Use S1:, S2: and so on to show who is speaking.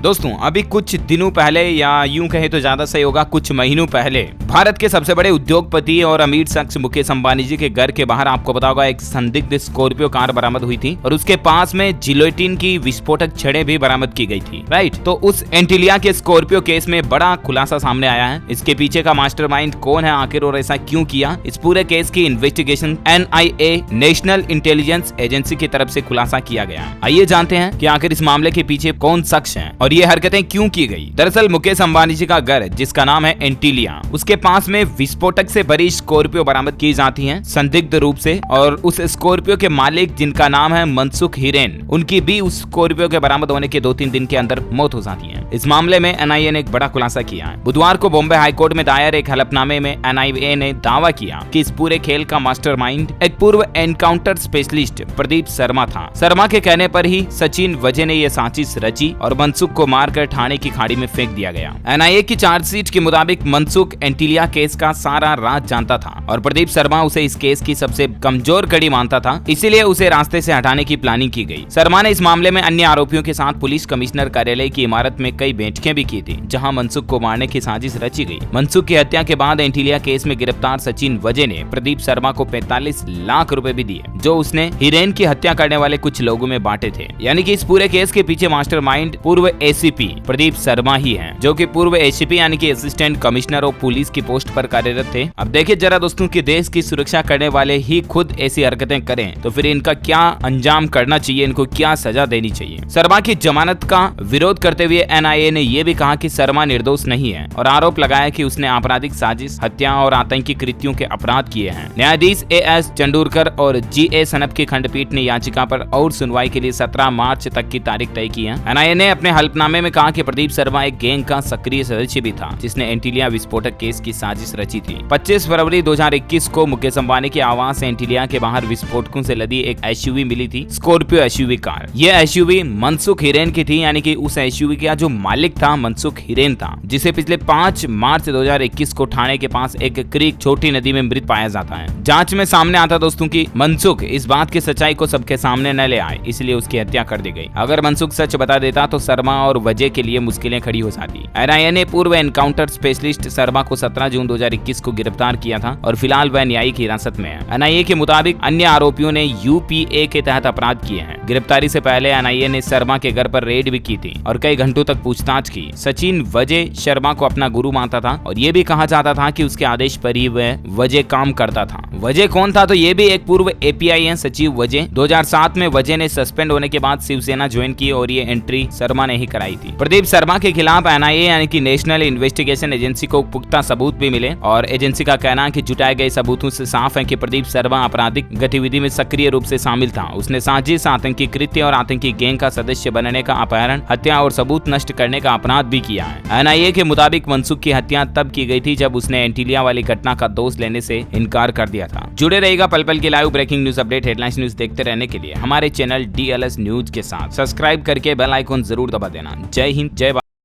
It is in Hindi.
S1: दोस्तों अभी कुछ दिनों पहले या यूं कहे तो ज्यादा सही होगा कुछ महीनों पहले भारत के सबसे बड़े उद्योगपति और अमीर शख्स मुकेश अंबानी जी के घर के बाहर आपको पता होगा एक संदिग्ध स्कॉर्पियो कार बरामद हुई थी और उसके पास में जिलोटिन की विस्फोटक छड़ें भी बरामद की गई थी। राइट, तो उस एंटीलिया के स्कॉर्पियो केस में बड़ा खुलासा सामने आया है। इसके पीछे का मास्टरमाइंड कौन है आखिर और ऐसा क्यों किया, इस पूरे केस की investigation NIA national intelligence agency की तरफ से खुलासा किया गया। आइए जानते हैं कि आखिर इस मामले के पीछे कौन शख्स है और ये हरकतें क्यों की गई। दरअसल मुकेश अंबानी जी का घर जिसका नाम है एंटीलिया, उसके पास में विस्फोटक से भरी स्कॉर्पियो बरामद की जाती है संदिग्ध रूप से, और उस स्कॉर्पियो के मालिक जिनका नाम है मनसुख हिरेन, उनकी भी उस स्कॉर्पियो के बरामद होने के 2-3 दिन के अंदर मौत हो जाती है। इस मामले में NIA ने एक बड़ा खुलासा किया है। बुधवार को बॉम्बे हाईकोर्ट में दायर एक हलफनामे में NIA ने दावा किया कि इस पूरे खेल का मास्टरमाइंड एक पूर्व एनकाउंटर स्पेशलिस्ट प्रदीप शर्मा था। शर्मा के कहने पर ही सचिन वजे ने यह साजिश रची और मनसुख को मारकर ठाणे की खाड़ी में फेंक दिया गया। NIA की चार्जशीट के मुताबिक मनसुख एंटीलिया केस का सारा राज जानता था और प्रदीप शर्मा उसे इस केस की सबसे कमजोर कड़ी मानता था, इसीलिए उसे रास्ते से हटाने की प्लानिंग की गई। शर्मा ने इस मामले में अन्य आरोपियों के साथ पुलिस कमिश्नर कार्यालय की इमारत में कई बैठकें भी की थी, जहां मनसुख को मारने की साजिश रची गई। मनसुख की हत्या के बाद एंटीलिया केस में गिरफ्तार सचिन वजे ने प्रदीप शर्मा को 45 लाख रुपए भी दिए, जो उसने हिरेन की हत्या करने वाले कुछ लोगों में बांटे थे। यानी कि इस पूरे केस के पीछे मास्टरमाइंड पूर्व ACP प्रदीप शर्मा ही है, जो कि पूर्व ACP यानी कि असिस्टेंट कमिश्नर ऑफ पुलिस की पोस्ट पर कार्यरत थे। अब देखिए जरा दोस्तों कि देश की सुरक्षा करने वाले ही खुद ऐसी हरकतें करें तो फिर इनका क्या अंजाम करना चाहिए, इनको क्या सजा देनी चाहिए। शर्मा की जमानत का विरोध करते हुए NIA ने यह भी कहा कि शर्मा निर्दोष नहीं है और आरोप लगाया कि उसने आपराधिक साजिश, हत्या और आतंकी कृत्यों के अपराध किए हैं। न्यायाधीश AS चंडूरकर और GA सनप की खंडपीठ ने याचिका पर और सुनवाई के लिए 17 मार्च तक की तारीख तय की है। NIA ने अपने हलफनामे में कहा कि प्रदीप शर्मा एक गैंग का सक्रिय सदस्य भी था जिसने एंटीलिया विस्फोटक केस की साजिश रची थी। 25 फरवरी 2021 को मुकेश अंबानी के आवास एंटीलिया के बाहर विस्फोटकों से लदी एक SUV मिली थी, स्कॉर्पियो SUV कार। यह SUV मनसुख हिरेन की थी, यानी कि उस SUV का जो मालिक था मनसुख हिरेन था, जिसे पिछले 5 मार्च 2021 को ठाणे के पास एक क्रीक छोटी नदी में मृत पाया जाता है। जांच में सामने आता दोस्तों कि मनसुख इस बात की सच्चाई को सबके सामने न ले आए, इसलिए उसकी हत्या कर दी गई। अगर मनसुख सच बता देता तो शर्मा और वजह के लिए मुश्किलें खड़ी हो जाती। NIA ने पूर्व एनकाउंटर स्पेशलिस्ट शर्मा को 17 जून 2021 को गिरफ्तार किया था और फिलहाल वह न्यायिक हिरासत में है। NIA के मुताबिक अन्य आरोपियों ने UPA के तहत अपराध किए हैं। गिरफ्तारी से पहले NIA ने शर्मा के घर पर रेड भी की थी और कई घंटों तक पूछताछ की। सचिन वजह शर्मा को अपना गुरु मानता था और ये भी कहा जाता था कि उसके आदेश पर ही वह वजह काम करता था। वजह कौन था तो ये भी एक पूर्व APIN सचिव वजह। 2007 में वजह ने सस्पेंड होने के बाद शिवसेना ज्वाइन की और ये एंट्री शर्मा ने ही कराई थी। प्रदीप शर्मा के खिलाफ NIA यानी कि नेशनल इन्वेस्टिगेशन एजेंसी को पुख्ता सबूत भी मिले और एजेंसी का कहना है कि जुटाए गए सबूतों से साफ है कि प्रदीप शर्मा आपराधिक गतिविधि में सक्रिय रूप से शामिल था। उसने साजिश, आतंकी कृत्य और आतंकी गैंग का सदस्य बनने का, अपहरण, हत्या और सबूत नष्ट करने का अपराध भी किया है। NIA के मुताबिक मनसुख की हत्या तब की गई थी जब उसने एंटीलिया वाली घटना का दोष लेने से इनकार कर दिया था। जुड़े रहेगा पल पल की live breaking news update, headlines news देखते रहने के लिए हमारे चैनल DLS न्यूज के साथ सब्सक्राइब करके बेल आइकन जरूर दबा देना। जय हिंद, जय भारत।